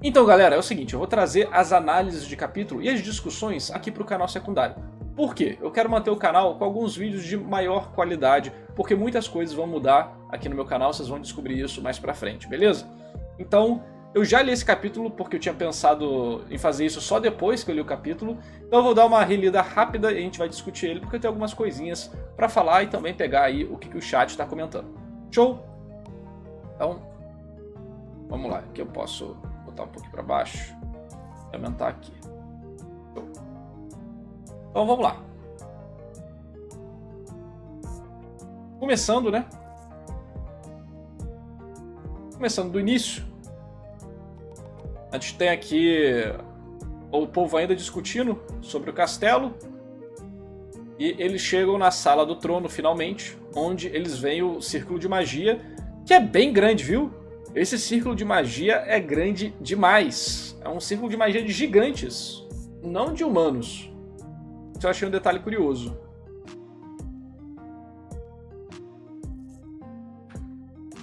Então, galera, é o seguinte, eu vou trazer as análises de capítulo e as discussões aqui para o canal secundário. Por quê? Eu quero manter o canal com alguns vídeos de maior qualidade, porque muitas coisas vão mudar aqui no meu canal, vocês vão descobrir isso mais pra frente, beleza? Então, eu já li esse capítulo porque eu tinha pensado em fazer isso só depois que eu li o capítulo, então eu vou dar uma relida rápida e a gente vai discutir ele, porque eu tenho algumas coisinhas pra falar e também pegar aí o que o chat está comentando. Show? Então, vamos lá, aqui eu posso botar um pouquinho pra baixo e aumentar aqui. Show. Então vamos lá. Começando, né? Começando do início. A gente tem aqui o povo ainda discutindo sobre o castelo. E eles chegam na sala do trono finalmente, onde eles veem o círculo de magia, que é bem grande, viu? Esse círculo de magia é grande demais. É um círculo de magia de gigantes, não de humanos. Isso eu achei um detalhe curioso.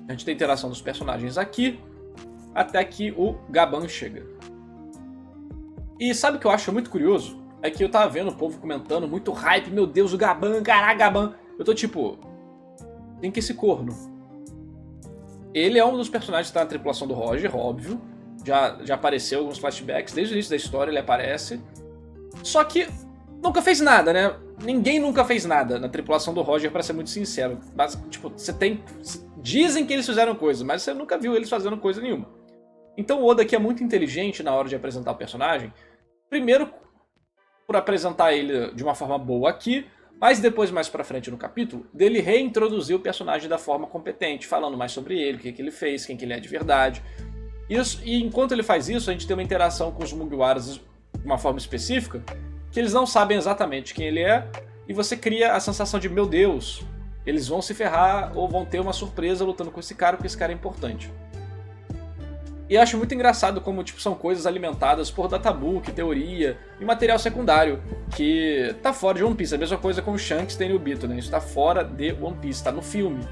A gente tem a interação dos personagens aqui, até que o Gaban chega. E sabe o que eu acho muito curioso? É que eu tava vendo o povo comentando, muito hype, meu Deus, o Gaban, caraca, Gaban. Eu tô tipo, tem que esse corno. Ele é um dos personagens que tá na tripulação do Roger, óbvio. Já apareceu em alguns flashbacks, desde o início da história ele aparece. Só que nunca fez nada, né? Ninguém nunca fez nada na tripulação do Roger, pra ser muito sincero. Mas, tipo, dizem que eles fizeram coisa, mas você nunca viu eles fazendo coisa nenhuma. Então o Oda aqui é muito inteligente na hora de apresentar o personagem. Primeiro, por apresentar ele de uma forma boa aqui, mas depois, mais pra frente no capítulo, dele reintroduzir o personagem da forma competente, falando mais sobre ele, o que ele fez, quem que ele é de verdade. E enquanto ele faz isso, a gente tem uma interação com os Mugiwaras de uma forma específica, que eles não sabem exatamente quem ele é, e você cria a sensação de, meu Deus, eles vão se ferrar ou vão ter uma surpresa lutando com esse cara, porque esse cara é importante. E acho muito engraçado como tipo, são coisas alimentadas por databook, teoria e material secundário, que tá fora de One Piece. A mesma coisa com o Shanks e o Obito, né? Isso tá fora de One Piece, tá no filme.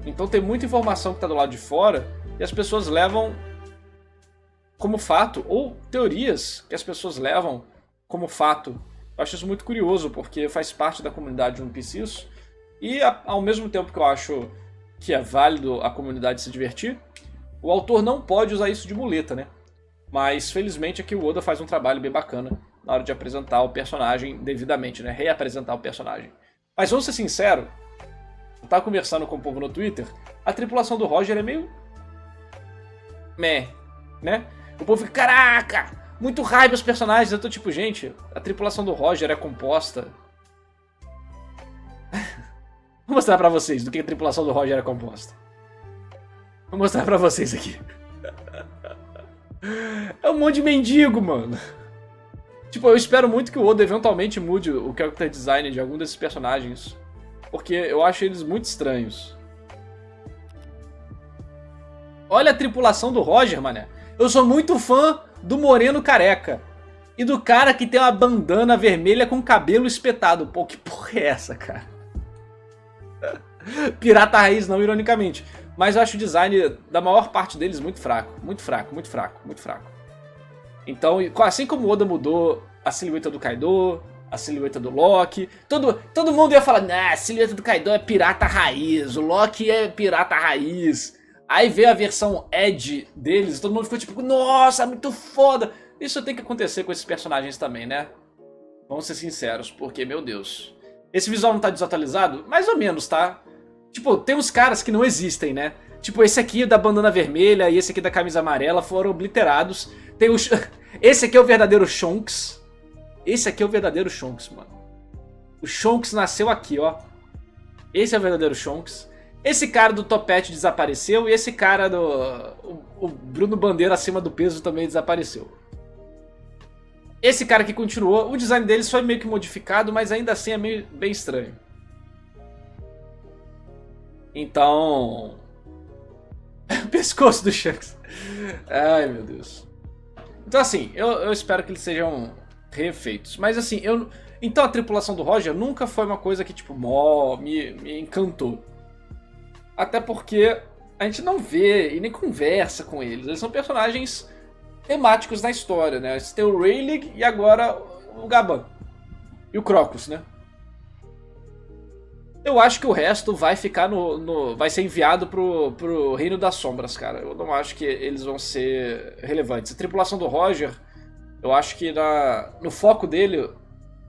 Então tem muita informação que tá do lado de fora e as pessoas levam como fato, ou teorias que as pessoas levam como fato. Eu acho isso muito curioso, porque faz parte da comunidade de One Piece isso. E ao mesmo tempo que eu acho que é válido a comunidade se divertir, o autor não pode usar isso de muleta, né? Mas felizmente aqui o Oda faz um trabalho bem bacana na hora de apresentar o personagem devidamente, né? Reapresentar o personagem. Mas vamos ser sinceros, eu tava conversando com o povo no Twitter, a tripulação do Roger é meio... meh, né? O povo fica, caraca, muito hype os personagens. Eu tô tipo, gente, a tripulação do Roger é composta... Vou mostrar pra vocês do que a tripulação do Roger é composta. Vou mostrar pra vocês aqui. É um monte de mendigo, mano. Tipo, eu espero muito que o Oda eventualmente mude o character design de algum desses personagens, porque eu acho eles muito estranhos. Olha a tripulação do Roger, mané. Eu sou muito fã do Moreno Careca. E do cara que tem uma bandana vermelha com cabelo espetado. Pô, que porra é essa, cara? Pirata raiz, não ironicamente. Mas eu acho o design da maior parte deles muito fraco. Muito fraco, muito fraco, muito fraco. Então, assim como o Oda mudou a silhueta do Kaido, a silhueta do Loki, todo mundo ia falar, nah, a silhueta do Kaido é pirata raiz, o Loki é pirata raiz. Aí veio a versão Edge deles, todo mundo ficou tipo, nossa, muito foda. Isso tem que acontecer com esses personagens também, né? Vamos ser sinceros, porque, meu Deus. Esse visual não tá desatualizado? Mais ou menos, tá? Tipo, tem uns caras que não existem, né? Tipo, esse aqui da bandana vermelha e esse aqui da camisa amarela foram obliterados. Tem o... Esse aqui é o verdadeiro Shonks. Esse aqui é o verdadeiro Shonks, mano. O Shonks nasceu aqui, ó. Esse é o verdadeiro Shonks. Esse cara do topete desapareceu e esse cara do... O Bruno Bandeira acima do peso também desapareceu. Esse cara que continuou, o design deles foi meio que modificado, mas ainda assim é meio bem estranho. Então... o pescoço do Shanks. Ai, meu Deus. Então assim, eu espero que eles sejam refeitos. Mas assim, então a tripulação do Roger nunca foi uma coisa que tipo, me encantou. Até porque a gente não vê e nem conversa com eles. Eles são personagens temáticos na história, né? Você tem o Rayleigh e agora o Gaban. E o Crocus, né? Eu acho que o resto vai ficar vai ser enviado pro Reino das Sombras, cara. Eu não acho que eles vão ser relevantes. A tripulação do Roger, eu acho que no foco dele,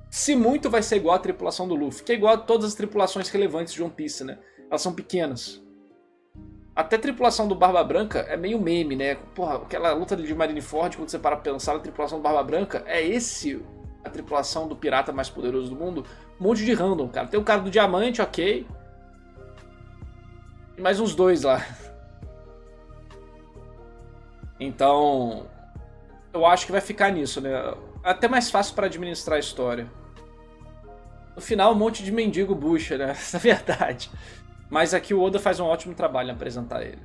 se muito, vai ser igual a tripulação do Luffy, que é igual a todas as tripulações relevantes de One Piece, né? Elas são pequenas. Até a tripulação do Barba Branca é meio meme, né? Porra, aquela luta de Marineford, quando você para pensar na tripulação do Barba Branca, é a tripulação do pirata mais poderoso do mundo? Um monte de random, cara. Tem o cara do diamante, ok. E mais uns 2 lá. Então, eu acho que vai ficar nisso, né? Até mais fácil para administrar a história. No final, um monte de mendigo bucha, né? Essa é a verdade. Mas aqui o Oda faz um ótimo trabalho em apresentar ele.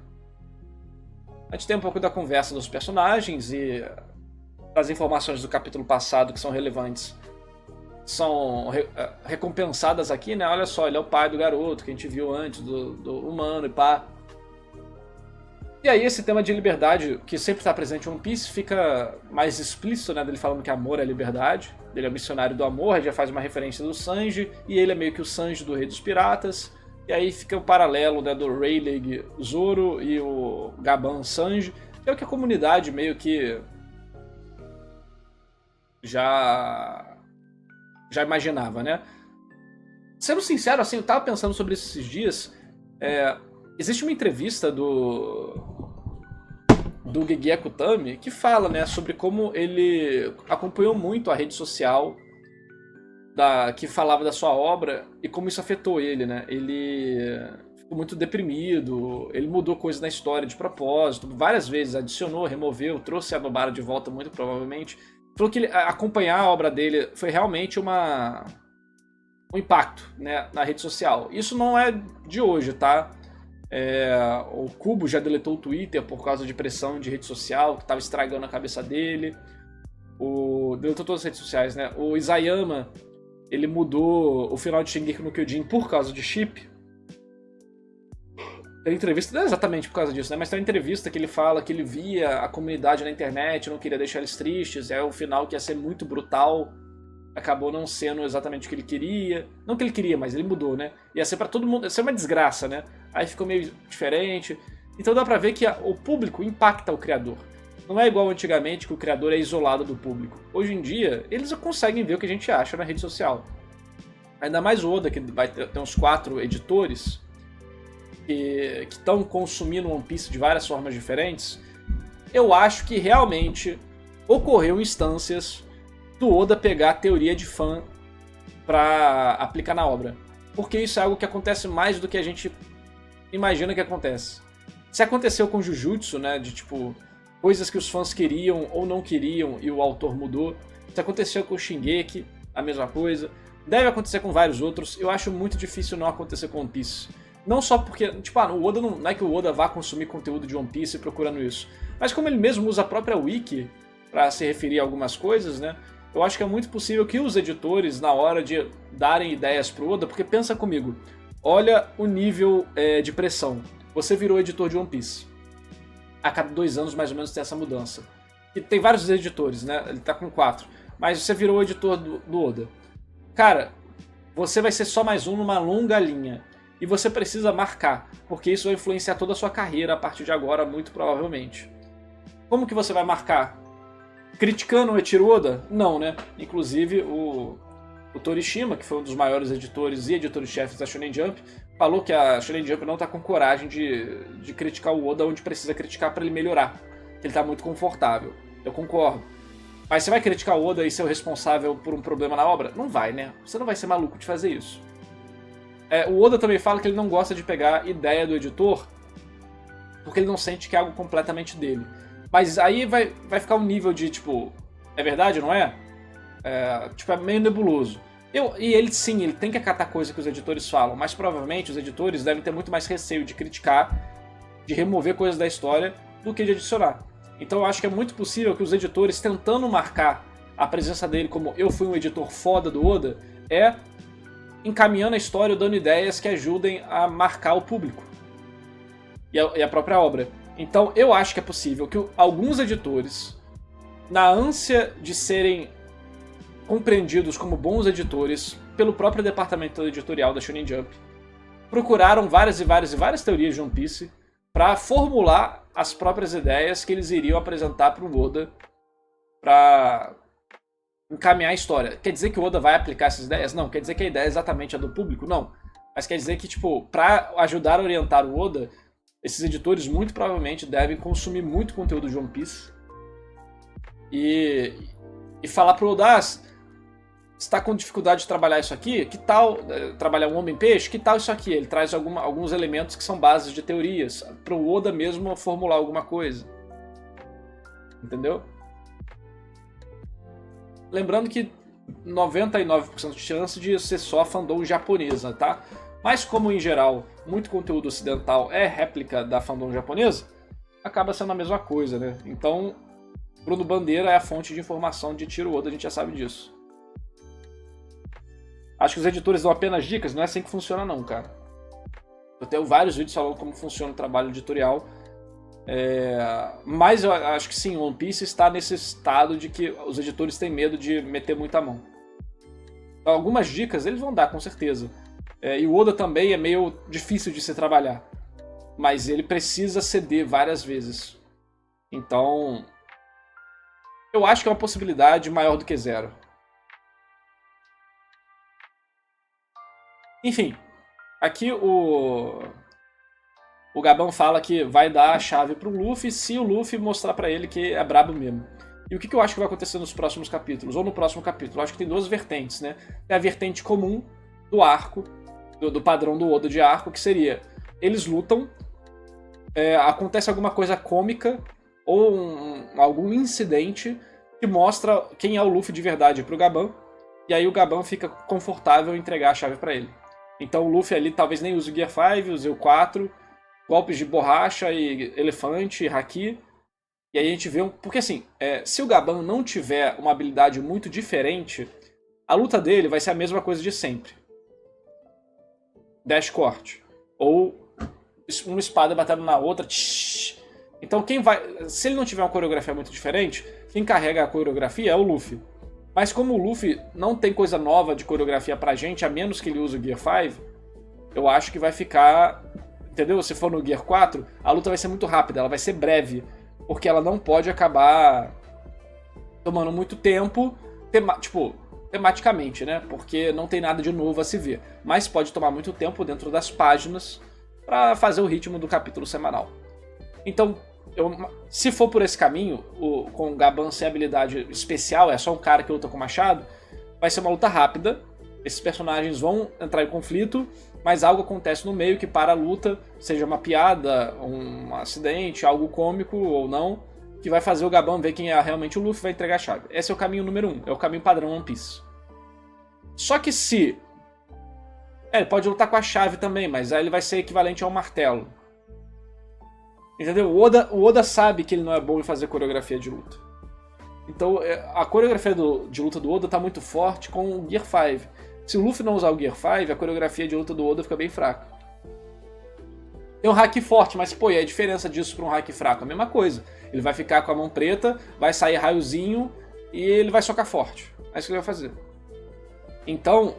A gente tem um pouco da conversa dos personagens e as informações do capítulo passado que são relevantes são recompensadas aqui, né? Olha só, ele é o pai do garoto que a gente viu antes, do humano e pá. E aí esse tema de liberdade, que sempre está presente em One Piece, fica mais explícito, né? Dele falando que amor é liberdade. Ele é o missionário do amor, ele já faz uma referência do Sanji, e ele é meio que o Sanji do Rei dos Piratas. E aí fica o paralelo, né, do Rayleigh Zoro e o Gaban Sanji, que é o que a comunidade meio que já imaginava, né? Sendo sincero, assim, eu tava pensando sobre isso esses dias. Existe uma entrevista do Gege Akutami que fala, né, sobre como ele acompanhou muito a rede social que falava da sua obra e como isso afetou ele, né? Ele ficou muito deprimido, ele mudou coisas na história de propósito, várias vezes adicionou, removeu, trouxe a Nobara de volta muito provavelmente. Falou que acompanhar a obra dele foi realmente um impacto, né, na rede social. Isso não é de hoje, tá? O Kubo já deletou o Twitter por causa de pressão de rede social, que estava estragando a cabeça dele. Deletou todas as redes sociais, né? O Isayama, ele mudou o final de Shingeki no Kyojin por causa de chip. Tem entrevista, não é exatamente por causa disso, né? Mas tem uma entrevista que ele fala que ele via a comunidade na internet, não queria deixar eles tristes, o final que ia ser muito brutal, acabou não sendo exatamente o que ele queria. Não que ele queria, mas ele mudou, né? Ia ser pra todo mundo, ia ser uma desgraça, né? Aí ficou meio diferente. Então dá pra ver que o público impacta o criador. Não é igual antigamente que o criador é isolado do público. Hoje em dia, eles conseguem ver o que a gente acha na rede social. Ainda mais o Oda, que vai ter uns 4 editores que estão consumindo One Piece de várias formas diferentes. Eu acho que realmente ocorreu instâncias do Oda pegar a teoria de fã pra aplicar na obra. Porque isso é algo que acontece mais do que a gente imagina que acontece. Se aconteceu com Jujutsu, né, de tipo coisas que os fãs queriam ou não queriam e o autor mudou. Se aconteceu com o Shingeki, a mesma coisa. Deve acontecer com vários outros. Eu acho muito difícil não acontecer com One Piece. Não só porque, tipo, o Oda não é que o Oda vá consumir conteúdo de One Piece procurando isso. Mas como ele mesmo usa a própria Wiki para se referir a algumas coisas, né? Eu acho que é muito possível que os editores, na hora de darem ideias pro Oda, porque pensa comigo, olha o nível de pressão. Você virou editor de One Piece. A cada 2 anos, mais ou menos, tem essa mudança. E tem vários editores, né? Ele tá com 4. Mas você virou o editor do Oda. Cara, você vai ser só mais um numa longa linha. E você precisa marcar, porque isso vai influenciar toda a sua carreira a partir de agora, muito provavelmente. Como que você vai marcar? Criticando o Eiichiro Oda? Não, né? Inclusive, o Torishima, que foi um dos maiores editores e editores-chefes da Shonen Jump, falou que a Shonen Jump não tá com coragem de criticar o Oda onde precisa criticar para ele melhorar. Que ele tá muito confortável. Eu concordo. Mas você vai criticar o Oda e ser o responsável por um problema na obra? Não vai, né? Você não vai ser maluco de fazer isso. O Oda também fala que ele não gosta de pegar ideia do editor porque ele não sente que é algo completamente dele. Mas aí vai ficar um nível de, tipo, é verdade, não é? É meio nebuloso. E ele sim, ele tem que acatar coisa que os editores falam, mas provavelmente os editores devem ter muito mais receio de criticar, de remover coisas da história, do que de adicionar. Então eu acho que é muito possível que os editores, tentando marcar a presença dele como eu fui um editor foda do Oda, encaminhando a história, dando ideias que ajudem a marcar o público e a própria obra. Então eu acho que é possível que alguns editores na ânsia de serem compreendidos como bons editores pelo próprio departamento editorial da Shonen Jump, procuraram várias teorias de One Piece para formular as próprias ideias que eles iriam apresentar para o Oda para encaminhar a história. Quer dizer que o Oda vai aplicar essas ideias? Não. Quer dizer que a ideia exatamente é do público? Não. Mas quer dizer que, tipo, para ajudar a orientar o Oda, esses editores muito provavelmente devem consumir muito conteúdo de One Piece e falar pro Oda: você está com dificuldade de trabalhar isso aqui? Que tal trabalhar um Homem-Peixe? Que tal isso aqui? Ele traz alguns elementos que são bases de teorias para o Oda mesmo formular alguma coisa. Entendeu? Lembrando que 99% de chance de ser só fandom japonesa, tá? Mas como, em geral, muito conteúdo ocidental é réplica da fandom japonesa, acaba sendo a mesma coisa, né? Então, Bruno Bandeira é a fonte de informação de Tiro Oda, a gente já sabe disso. Acho que os editores dão apenas dicas, não é assim que funciona não, cara. Eu tenho vários vídeos falando como funciona o trabalho editorial, mas eu acho que sim, One Piece está nesse estado de que os editores têm medo de meter muita mão. Então, algumas dicas eles vão dar, com certeza. E o Oda também é meio difícil de se trabalhar, mas ele precisa ceder várias vezes. Então, eu acho que é uma possibilidade maior do que zero. Enfim, aqui o Gabão fala que vai dar a chave pro Luffy se o Luffy mostrar pra ele que é brabo mesmo. E o que eu acho que vai acontecer nos próximos capítulos, ou no próximo capítulo? Eu acho que tem duas vertentes, né? Tem a vertente comum do arco, do padrão do Oda de arco, que seria: eles lutam, acontece alguma coisa cômica, ou algum incidente que mostra quem é o Luffy de verdade pro Gabão, e aí o Gabão fica confortável em entregar a chave pra ele. Então o Luffy ali talvez nem use o Gear 5, use o 4, golpes de borracha e elefante, e haki. E aí a gente vê porque assim, se o Gabão não tiver uma habilidade muito diferente, a luta dele vai ser a mesma coisa de sempre. Dash corte. Ou uma espada batendo na outra. Então se ele não tiver uma coreografia muito diferente, quem carrega a coreografia é o Luffy. Mas como o Luffy não tem coisa nova de coreografia pra gente, a menos que ele use o Gear 5, eu acho que vai ficar... Entendeu? Se for no Gear 4, a luta vai ser muito rápida, ela vai ser breve. Porque ela não pode acabar tomando muito tempo, tematicamente, né? Porque não tem nada de novo a se ver. Mas pode tomar muito tempo dentro das páginas pra fazer o ritmo do capítulo semanal. Então, se for por esse caminho, com o Gabão sem habilidade especial, é só um cara que luta com machado, vai ser uma luta rápida. Esses personagens vão entrar em conflito, mas algo acontece no meio que para a luta, seja uma piada, um acidente, algo cômico ou não, que vai fazer o Gabão ver quem é realmente o Luffy e vai entregar a chave. Esse é o caminho número 1, é o caminho padrão One Piece. Só que se... ele pode lutar com a chave também, mas aí ele vai ser equivalente a um martelo. Entendeu? O Oda sabe que ele não é bom em fazer coreografia de luta. Então a coreografia de luta do Oda tá muito forte com o Gear 5. Se o Luffy não usar o Gear 5, a coreografia de luta do Oda fica bem fraca. Tem um haki forte, mas pô, e a diferença disso para um haki fraco? A mesma coisa. Ele vai ficar com a mão preta, vai sair raiozinho e ele vai socar forte. É isso que ele vai fazer. Então,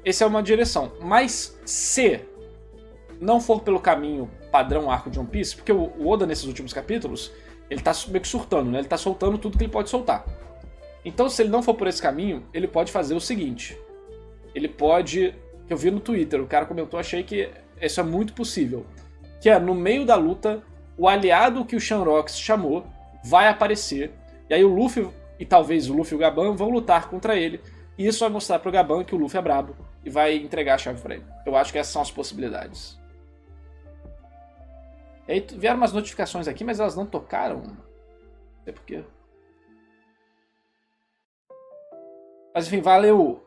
essa é uma direção. Mas se não for pelo caminho padrão arco de One Piece, porque o Oda nesses últimos capítulos, ele tá meio que surtando, né? Ele tá soltando tudo que ele pode soltar. Então, se ele não for por esse caminho, ele pode fazer o seguinte. Ele pode... Eu vi no Twitter, o cara comentou, achei que isso é muito possível. Que no meio da luta, o aliado que o Shanrox chamou vai aparecer. E aí o Luffy, e talvez o Luffy e o Gabão, vão lutar contra ele. E isso vai mostrar pro Gabão que o Luffy é brabo e vai entregar a chave pra ele. Eu acho que essas são as possibilidades. E aí vieram umas notificações aqui, mas elas não tocaram. Não sei porquê. Mas enfim, valeu.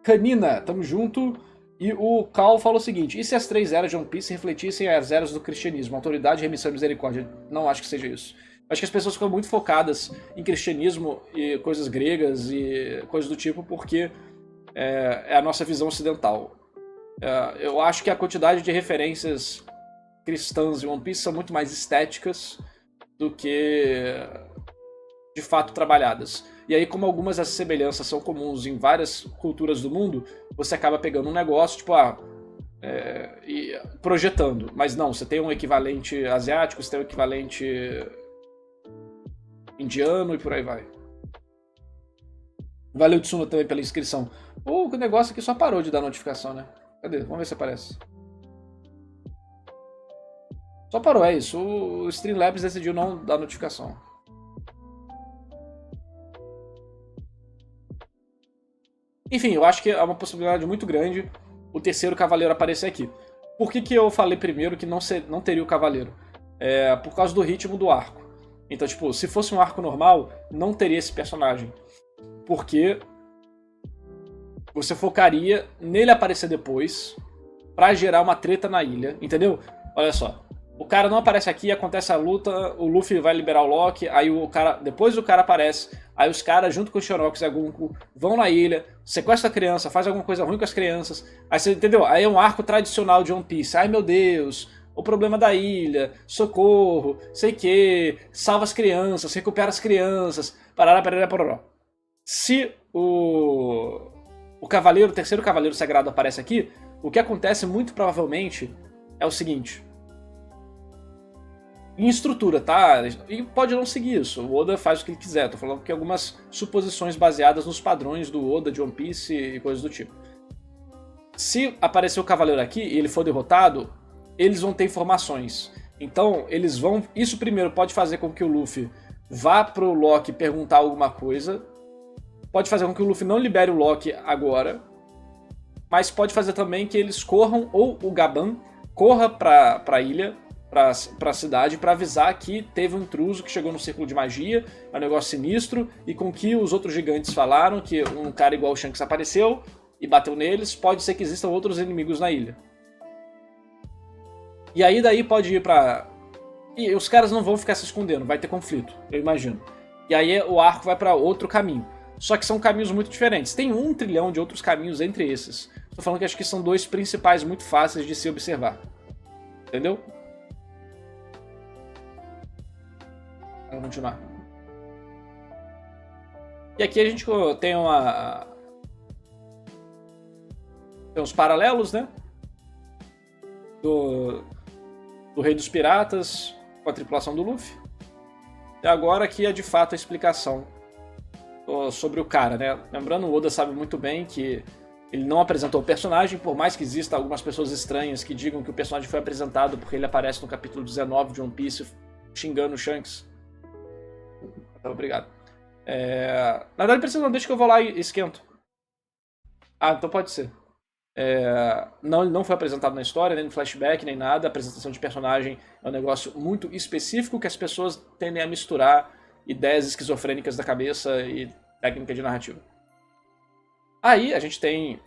Canina, tamo junto. E o Cal falou o seguinte: e se as 3 eras de One Piece refletissem as eras do cristianismo? Autoridade, remissão e misericórdia. Não acho que seja isso. Acho que as pessoas ficam muito focadas em cristianismo e coisas gregas e coisas do tipo porque é a nossa visão ocidental. Eu acho que a quantidade de referências cristãs em One Piece são muito mais estéticas do que de fato trabalhadas. E aí, como algumas dessas semelhanças são comuns em várias culturas do mundo, você acaba pegando um negócio, tipo, e projetando. Mas não, você tem um equivalente asiático, você tem um equivalente indiano e por aí vai. Valeu, Tsuno, também pela inscrição. O negócio aqui só parou de dar notificação, né? Cadê? Vamos ver se aparece. Só parou, é isso. O Streamlabs decidiu não dar notificação. Enfim, eu acho que é uma possibilidade muito grande o terceiro cavaleiro aparecer aqui. Por que eu falei primeiro que não teria o cavaleiro? Por causa do ritmo do arco. Então, tipo, se fosse um arco normal, não teria esse personagem. Porque você focaria nele aparecer depois pra gerar uma treta na ilha, entendeu? Olha só. O cara não aparece aqui, acontece a luta, o Luffy vai liberar o Loki, aí depois o cara aparece, aí os caras, junto com o Shanks e a Gunko, vão na ilha, sequestra a criança, faz alguma coisa ruim com as crianças, aí você entendeu? Aí é um arco tradicional de One Piece, ai meu Deus, o problema da ilha, socorro, sei que, salva as crianças, recupera as crianças, parará, parará, parará. Se o terceiro cavaleiro sagrado aparece aqui, o que acontece muito provavelmente é o seguinte. Em estrutura, tá? E pode não seguir isso. O Oda faz o que ele quiser. Tô falando que algumas suposições baseadas nos padrões do Oda, de One Piece e coisas do tipo. Se aparecer o cavaleiro aqui e ele for derrotado, eles vão ter informações. Então, eles vão... Isso primeiro pode fazer com que o Luffy vá pro Loki perguntar alguma coisa. Pode fazer com que o Luffy não libere o Loki agora. Mas pode fazer também que eles corram, ou o Gaban corra pra ilha, pra cidade, pra avisar que teve um intruso que chegou no círculo de magia, é um negócio sinistro, e com que os outros gigantes falaram que um cara igual o Shanks apareceu e bateu neles, pode ser que existam outros inimigos na ilha. E aí daí pode ir pra... E os caras não vão ficar se escondendo, vai ter conflito, eu imagino. E aí o arco vai pra outro caminho. Só que são caminhos muito diferentes. Tem 1 trilhão de outros caminhos entre esses. Tô falando que acho que são 2 principais muito fáceis de se observar. Entendeu? Vamos continuar. E aqui a gente tem tem uns paralelos, né? Do Rei dos Piratas com a tripulação do Luffy. E agora aqui é de fato a explicação sobre o cara, né? Lembrando, o Oda sabe muito bem que ele não apresentou o personagem, por mais que exista algumas pessoas estranhas que digam que o personagem foi apresentado porque ele aparece no capítulo 19 de One Piece xingando o Shanks. Obrigado. Na verdade, precisa não, deixa que eu vou lá e esquento. Ah, então pode ser. Não, ele não foi apresentado na história, nem no flashback, nem nada. A apresentação de personagem é um negócio muito específico que as pessoas tendem a misturar ideias esquizofrênicas da cabeça e técnica de narrativa. Aí a gente tem...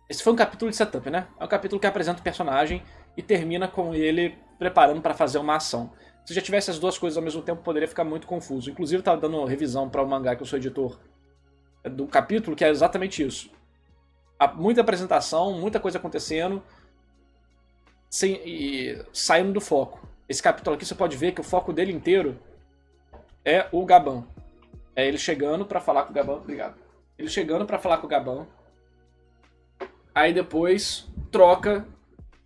Esse foi um capítulo de setup, né? É um capítulo que apresenta o personagem e termina com ele preparando para fazer uma ação. Se já tivesse as duas coisas ao mesmo tempo, poderia ficar muito confuso. Inclusive, eu tava dando revisão para o mangá, que eu sou editor do capítulo, que é exatamente isso. Há muita apresentação, muita coisa acontecendo, e saindo do foco. Esse capítulo aqui você pode ver que o foco dele inteiro é o Gaban. É ele chegando para falar com o Gaban. Obrigado. Ele chegando para falar com o Gaban. Aí depois troca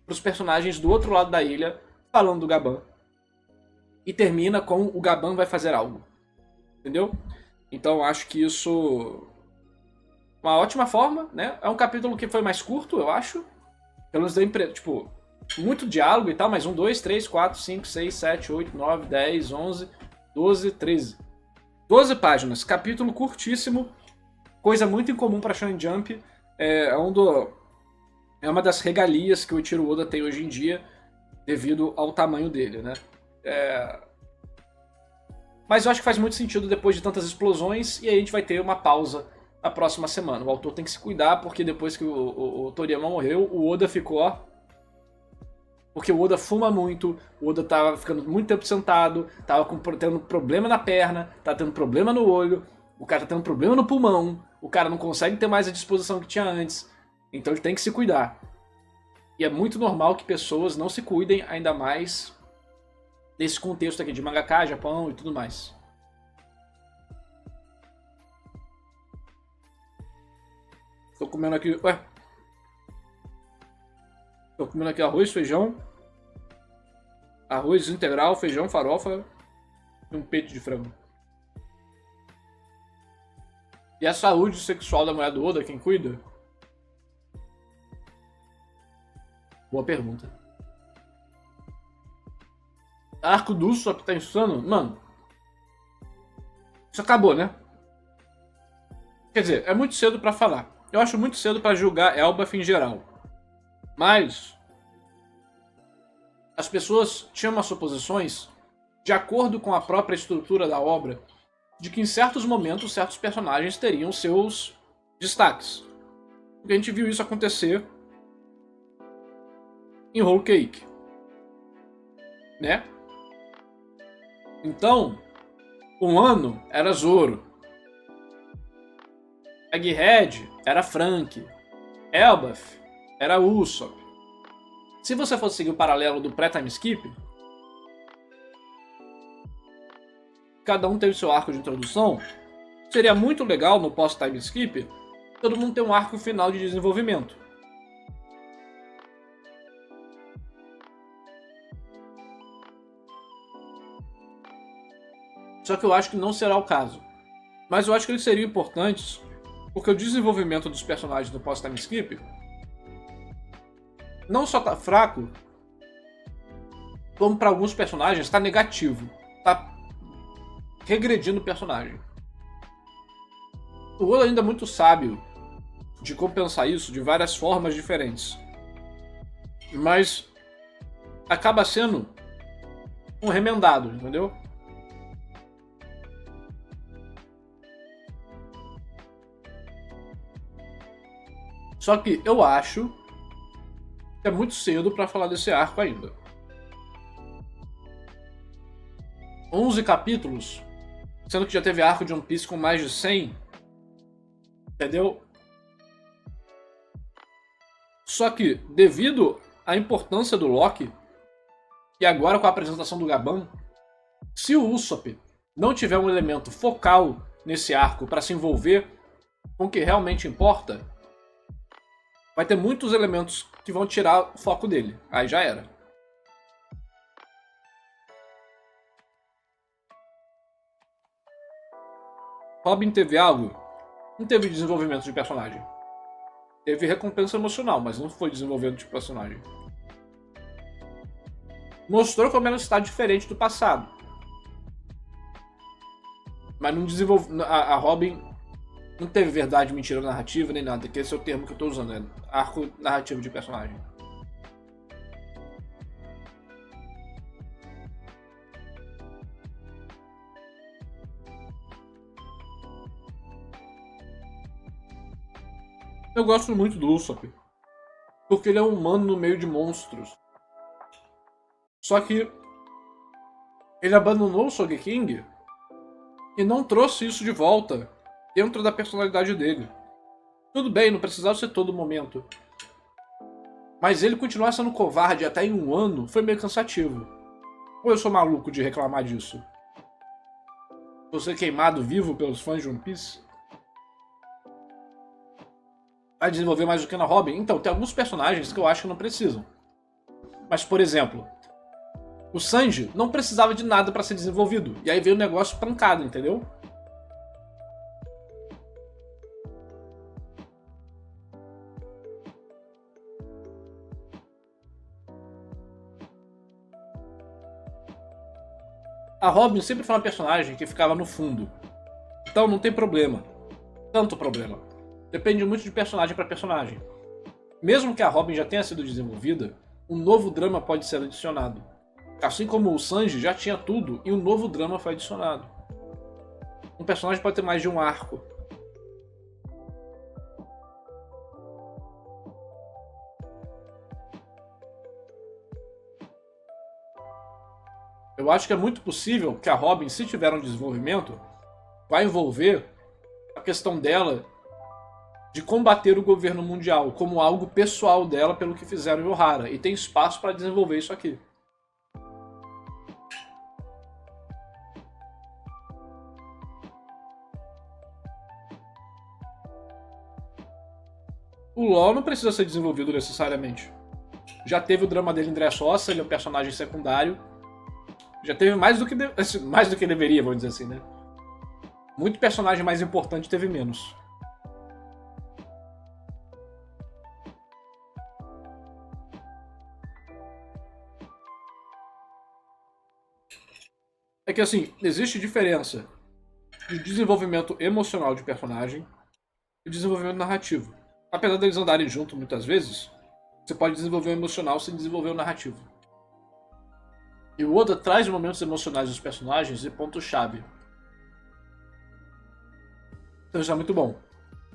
pros personagens do outro lado da ilha falando do Gaban. E termina com o Gaban vai fazer algo. Entendeu? Então acho que isso... Uma ótima forma, né? É um capítulo que foi mais curto, eu acho. Pelo menos deu tipo, muito diálogo e tal, mas 1, 2, 3, 4, 5, 6, 7, 8, 9, 10, 11, 12, 13. 12 páginas. Capítulo curtíssimo. Coisa muito incomum para Shonen Jump. É uma das regalias que o Eiichiro Oda tem hoje em dia, devido ao tamanho dele, né? Mas eu acho que faz muito sentido depois de tantas explosões, e aí a gente vai ter uma pausa na próxima semana. O autor tem que se cuidar, porque depois que o Toriyama morreu, o Oda ficou, ó. Porque o Oda fuma muito, o Oda tava ficando muito tempo sentado, tava tendo problema na perna, tava tendo problema no olho, o cara tá tendo problema no pulmão, o cara não consegue ter mais a disposição que tinha antes, então ele tem que se cuidar. E é muito normal que pessoas não se cuidem, ainda mais nesse contexto aqui de mangaka, Japão e tudo mais. Tô comendo aqui... Ué? Tô comendo aqui arroz, feijão. Arroz integral, feijão, farofa e um peito de frango. E a saúde sexual da mulher do Oda, quem cuida? Boa pergunta. Arco do Usopp tá insano? Mano, isso acabou, né? Quer dizer, é muito cedo pra falar. Eu acho muito cedo pra julgar Elbaf em geral. Mas as pessoas tinham umas suposições, de acordo com a própria estrutura da obra, de que em certos momentos certos personagens teriam seus destaques. Porque a gente viu isso acontecer em Whole Cake, né? Então, um ano era Zoro, Egghead era Frank, Elbaf era Usopp. Se você fosse seguir o paralelo do pré-time skip, cada um teve seu arco de introdução. Seria muito legal no pós-time skip todo mundo ter um arco final de desenvolvimento. Só que eu acho que não será o caso. Mas eu acho que eles seriam importantes porque o desenvolvimento dos personagens no pós-time skip não só tá fraco, como para alguns personagens tá negativo. Tá regredindo o personagem. O Oda ainda é muito sábio de compensar isso de várias formas diferentes. Mas acaba sendo um remendado, entendeu? Só que eu acho que é muito cedo pra falar desse arco ainda. 11 capítulos, sendo que já teve arco de One Piece com mais de 100, entendeu? Só que, devido à importância do Loki, e agora com a apresentação do Gaban, se o Usopp não tiver um elemento focal nesse arco para se envolver com o que realmente importa, vai ter muitos elementos que vão tirar o foco dele. Aí já era. Robin teve algo? Não teve desenvolvimento de personagem. Teve recompensa emocional, mas não foi desenvolvimento de personagem. Mostrou como ela está diferente do passado. Mas não desenvolveu. A Robin não teve verdade, mentira narrativa, nem nada, que esse é o termo que eu tô usando, é arco narrativo de personagem. Eu gosto muito do Usopp, porque ele é um humano no meio de monstros. Só que ele abandonou o Sogeking e não trouxe isso de volta dentro da personalidade dele. Tudo bem, não precisava ser todo momento. Mas ele continuar sendo covarde até em um ano foi meio cansativo. Ou eu sou maluco de reclamar disso? Você queimado vivo pelos fãs de One Piece? Vai desenvolver mais do que na Robin? Então, tem alguns personagens que eu acho que não precisam. Mas, por exemplo, o Sanji não precisava de nada pra ser desenvolvido. E aí veio o negócio pancado, entendeu? A Robin sempre foi uma personagem que ficava no fundo. Então não tem problema. Tanto problema. Depende muito de personagem para personagem. Mesmo que a Robin já tenha sido desenvolvida, um novo drama pode ser adicionado. Assim como o Sanji já tinha tudo e um novo drama foi adicionado. Um personagem pode ter mais de um arco. Eu acho que é muito possível que a Robin, se tiver um desenvolvimento, vai envolver a questão dela de combater o governo mundial como algo pessoal dela pelo que fizeram em Ohara. E tem espaço para desenvolver isso aqui. O LoL não precisa ser desenvolvido necessariamente. Já teve o drama dele em Dressrosa, ele é um personagem secundário. Já teve mais do que, mais do que deveria, vamos dizer assim, né? Muito personagem mais importante teve menos. É que assim, existe diferença de desenvolvimento emocional de personagem e desenvolvimento narrativo. Apesar deles andarem junto muitas vezes, você pode desenvolver o emocional sem desenvolver o narrativo. E o Oda traz momentos emocionais dos personagens e ponto-chave. Então isso é muito bom.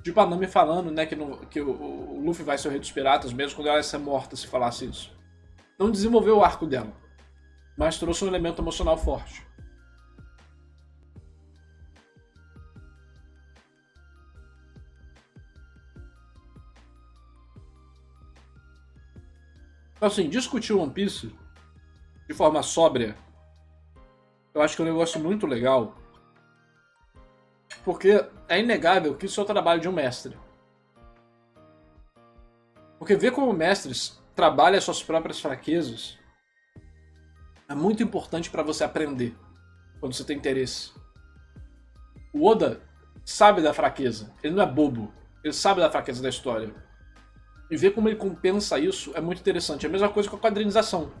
Tipo a Nami falando, né, que o Luffy vai ser o rei dos piratas, mesmo quando ela ia ser morta se falasse isso. Não desenvolveu o arco dela, mas trouxe um elemento emocional forte. Então assim, discutir One Piece de forma sóbria, eu acho que é um negócio muito legal. Porque é inegável que isso é o trabalho de um mestre. Porque ver como mestres trabalham as suas próprias fraquezas é muito importante para você aprender quando você tem interesse. O Oda sabe da fraqueza, ele não é bobo, ele sabe da fraqueza da história. E ver como ele compensa isso é muito interessante. É a mesma coisa com a quadrinização.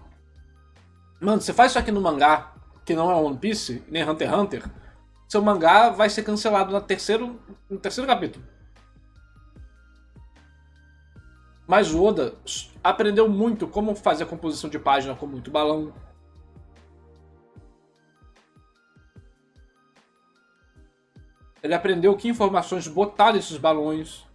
Mano, você faz isso aqui no mangá, que não é One Piece, nem Hunter x Hunter, seu mangá vai ser cancelado no terceiro capítulo. Mas o Oda aprendeu muito como fazer a composição de página com muito balão. Ele aprendeu que informações botar nesses balões.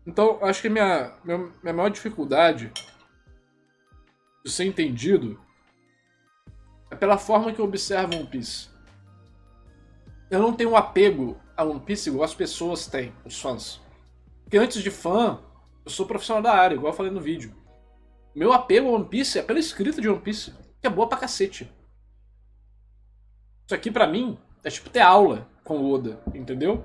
Então, acho que minha maior dificuldade de ser entendido é pela forma que eu observo One Piece. Eu não tenho um apego a One Piece igual as pessoas têm, os fãs. Porque antes de fã, eu sou profissional da área, igual eu falei no vídeo. Meu apego a One Piece é pela escrita de One Piece, que é boa pra cacete. Isso aqui pra mim é tipo ter aula com o Oda, entendeu?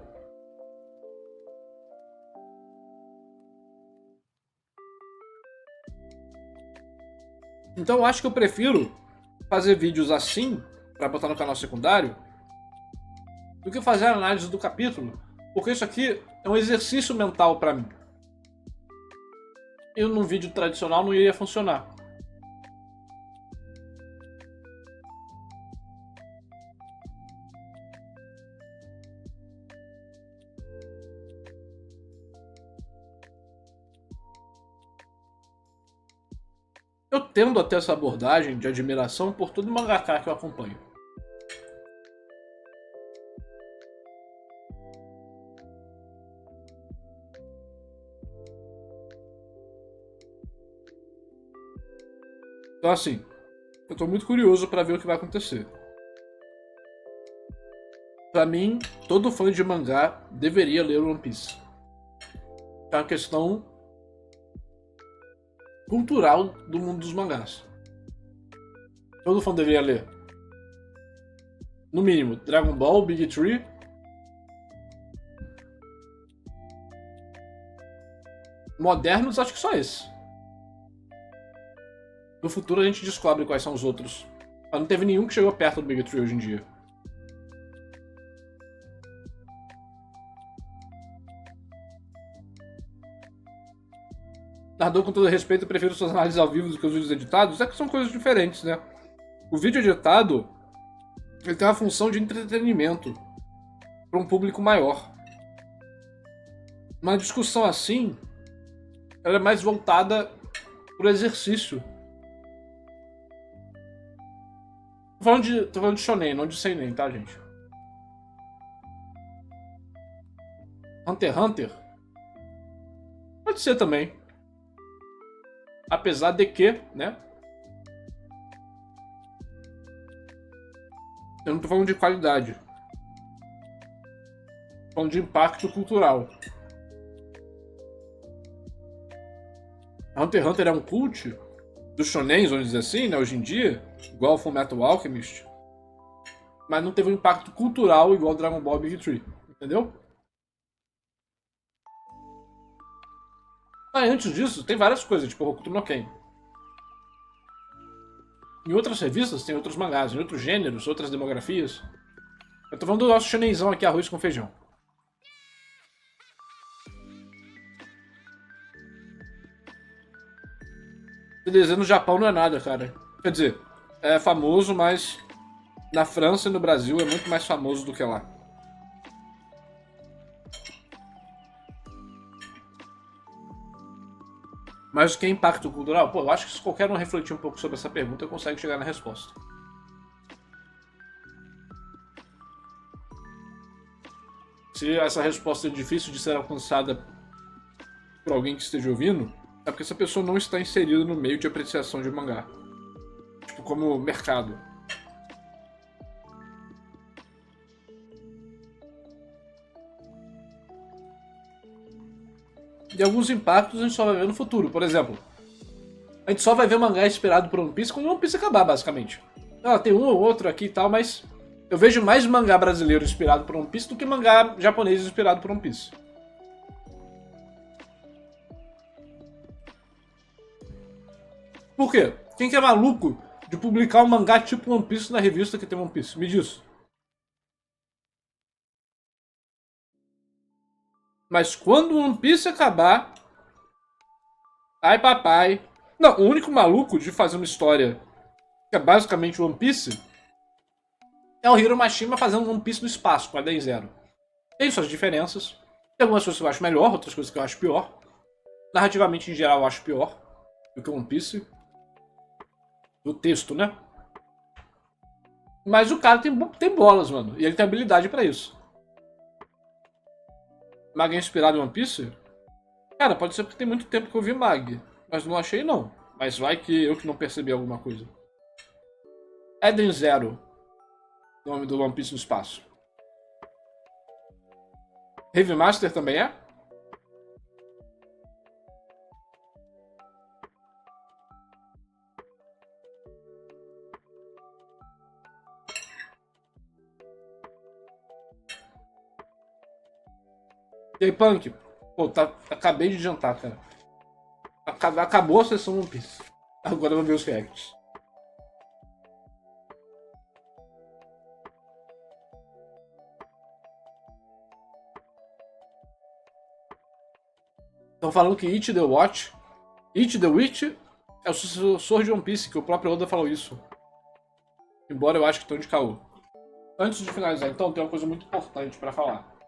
Então eu acho que eu prefiro fazer vídeos assim, pra botar no canal secundário, do que fazer a análise do capítulo, porque isso aqui é um exercício mental pra mim. E num vídeo tradicional não iria funcionar. Eu tendo a ter essa abordagem de admiração por todo mangaka que eu acompanho. Então assim, eu tô muito curioso pra ver o que vai acontecer. Pra mim, todo fã de mangá deveria ler One Piece. É uma questão cultural do mundo dos mangás. Todo fã deveria ler. No mínimo, Dragon Ball, Big Tree. Modernos, acho que só esse. No futuro a gente descobre quais são os outros. Mas não teve nenhum que chegou perto do Big Tree hoje em dia. Narrador, com todo respeito, eu prefiro suas análises ao vivo do que os vídeos editados. É que são coisas diferentes, né? O vídeo editado, ele tem uma função de entretenimento para um público maior. Uma discussão assim, ela é mais voltada para o exercício. Tô falando de shonen, não de seinen, tá, gente? Hunter x Hunter? Pode ser também. Apesar de que, né? Eu não tô falando de qualidade. Tô falando de impacto cultural. Hunter x Hunter é um cult dos shonens, vamos dizer assim, né? Hoje em dia, igual o Fullmetal Alchemist. mas não teve um impacto cultural igual Dragon Ball Big Tree, entendeu? Mas antes disso, tem várias coisas, tipo Hokuto no Ken. Em outras revistas tem outros mangás, em outros gêneros, outras demografias. Eu tô falando do nosso shonenzão aqui, arroz com feijão. DDZ no Japão não é nada, cara. Quer dizer, é famoso, mas na França e no Brasil é muito mais famoso do que lá. Mas o que é impacto cultural? Pô, eu acho que se qualquer um refletir um pouco sobre essa pergunta, consegue chegar na resposta. Se essa resposta é difícil de ser alcançada por alguém que esteja ouvindo, é porque essa pessoa não está inserida no meio de apreciação de mangá. Tipo, como mercado. E alguns impactos a gente só vai ver no futuro. Por exemplo, a gente só vai ver mangá inspirado por One Piece quando One Piece acabar, basicamente. Tem um ou outro aqui e tal, mas eu vejo mais mangá brasileiro inspirado por One Piece do que mangá japonês inspirado por One Piece. Por quê? Quem que é maluco de publicar um mangá tipo One Piece na revista que tem One Piece? Me diz. Mas quando One Piece acabar... Ai, papai. Não, o único maluco de fazer uma história que é basicamente One Piece é o Hiro Mashima fazendo One Piece no espaço, com a Den Zero. Tem suas diferenças. Tem algumas coisas que eu acho melhor, outras coisas que eu acho pior. Narrativamente, em geral, eu acho pior do que One Piece. Do texto, né? Mas o cara tem bolas, mano. E ele tem habilidade pra isso. Mag é inspirado em One Piece? Cara, pode ser porque tem muito tempo que eu vi Mag. Mas não achei, não. Mas vai que eu que não percebi alguma coisa. Eden Zero. Nome do One Piece no espaço. Heavy Master também é? E aí, Punk? Pô, acabei de jantar, cara. Acabou a sessão One Piece. Agora eu vou ver os reacts. Estão falando que Eat the Watch, Eat the Witch é o sucessor de One Piece, que o próprio Oda falou isso. Embora eu acho que estão de caô. Antes de finalizar, então, tem uma coisa muito importante pra falar.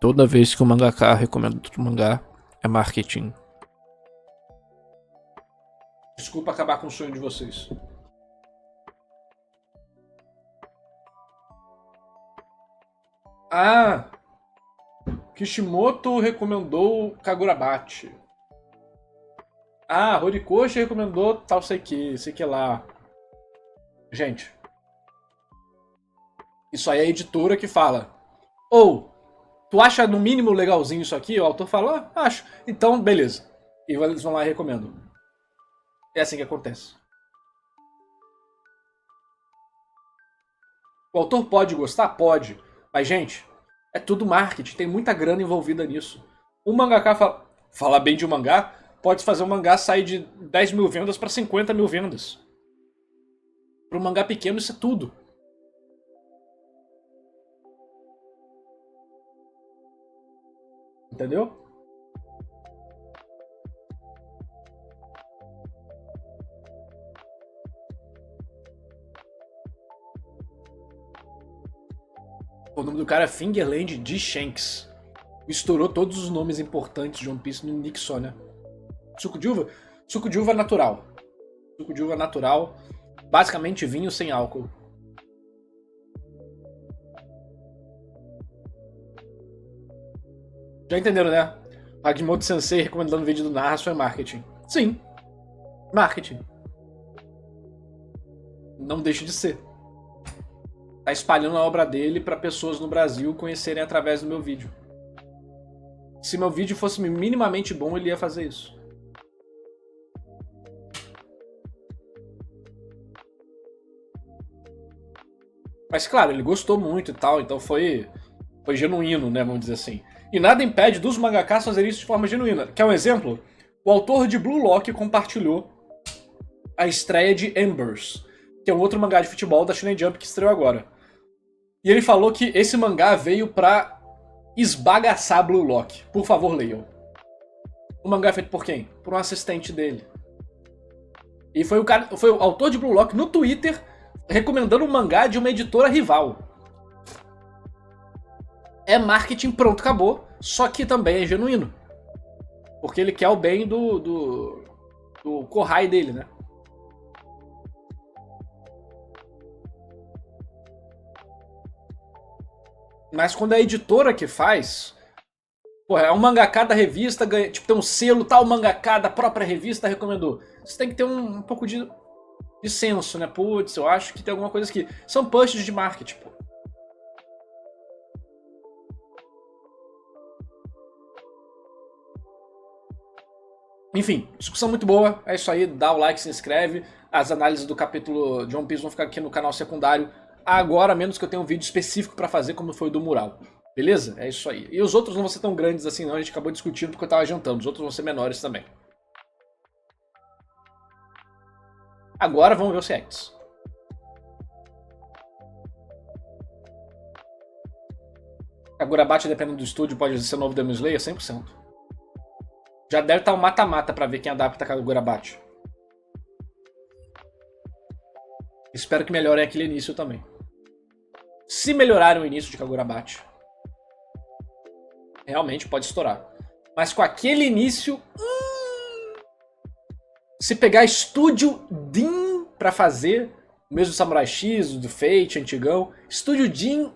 Toda vez que o mangaka recomenda outro mangá, é marketing. Desculpa acabar com o sonho de vocês. Ah! Kishimoto recomendou Kagurabachi. Ah, Horikoshi recomendou tal sei que lá. Gente. Isso aí é a editora que fala. Tu acha no mínimo legalzinho isso aqui? O autor fala, acho. Então, beleza. E eles vão lá e recomendam. É assim que acontece. O autor pode gostar? Pode. Mas, gente, é tudo marketing. Tem muita grana envolvida nisso. Um mangaka fala bem de um mangá, pode fazer um mangá sair de 10 mil vendas para 50 mil vendas. Para um mangá pequeno, isso é tudo. Entendeu? O nome do cara é Fingerland D. Shanks. Misturou todos os nomes importantes de One Piece num nick só, né? Suco de uva? Suco de uva natural. Suco de uva natural. Basicamente vinho sem álcool. Já entenderam, né? Hagimoto Sensei recomendando vídeo do Narras foi marketing. Sim. Marketing. Não deixa de ser. Tá espalhando a obra dele para pessoas no Brasil conhecerem através do meu vídeo. Se meu vídeo fosse minimamente bom, ele ia fazer isso. Mas claro, ele gostou muito e tal, então foi genuíno, né, vamos dizer assim. E nada impede dos mangakas fazerem isso de forma genuína. Quer um exemplo? O autor de Blue Lock compartilhou a estreia de Embers, que é um outro mangá de futebol da Shonen Jump que estreou agora. E ele falou que esse mangá veio pra esbagaçar Blue Lock. Por favor, leiam. O mangá é feito por quem? Por um assistente dele. E foi o autor de Blue Lock no Twitter recomendando um mangá de uma editora rival. É marketing, pronto, acabou. Só que também é genuíno. Porque ele quer o bem do Kohai dele, né? Mas quando é a editora que faz... Pô, é um mangaka da revista, ganha, tipo, tem um selo, tal mangaka da própria revista recomendou. Você tem que ter um pouco de senso, né? Putz, eu acho que tem alguma coisa aqui. São pushes de marketing, pô. Enfim, discussão muito boa. É isso aí, dá o like, se inscreve. As análises do capítulo de One Piece vão ficar aqui no canal secundário. Agora, menos que eu tenha um vídeo específico pra fazer, como foi o do mural. Beleza? É isso aí. E os outros não vão ser tão grandes assim não, a gente acabou discutindo porque eu tava jantando. Os outros vão ser menores também. Agora vamos ver os reacts. Kagurabate, dependendo do estúdio, pode ser novo Demon Slayer? 100%. Já deve estar um mata-mata pra ver quem adapta Kagurabate. Espero que melhorem aquele início também. Se melhorarem o início de Kagurabate, realmente pode estourar. Mas com aquele início... Se pegar Estúdio Din pra fazer, o mesmo Samurai X, do Fate, antigão, Estúdio Din...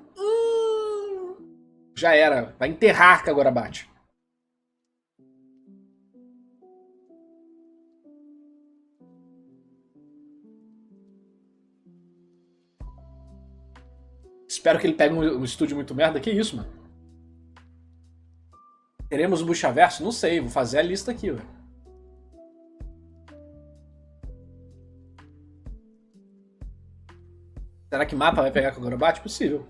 já era. Vai enterrar Kagurabate. Espero que ele pegue um estúdio muito merda. Que isso, mano? Teremos o Buchaverso? Não sei, vou fazer a lista aqui, velho. Será que Mapa vai pegar Kagurabate? Possível.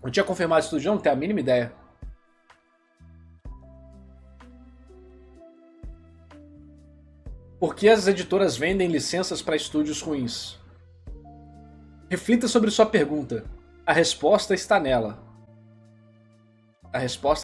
Não tinha confirmado o estúdio, não tenho a mínima ideia. Por que as editoras vendem licenças para estúdios ruins? Reflita sobre sua pergunta. A resposta está nela. A resposta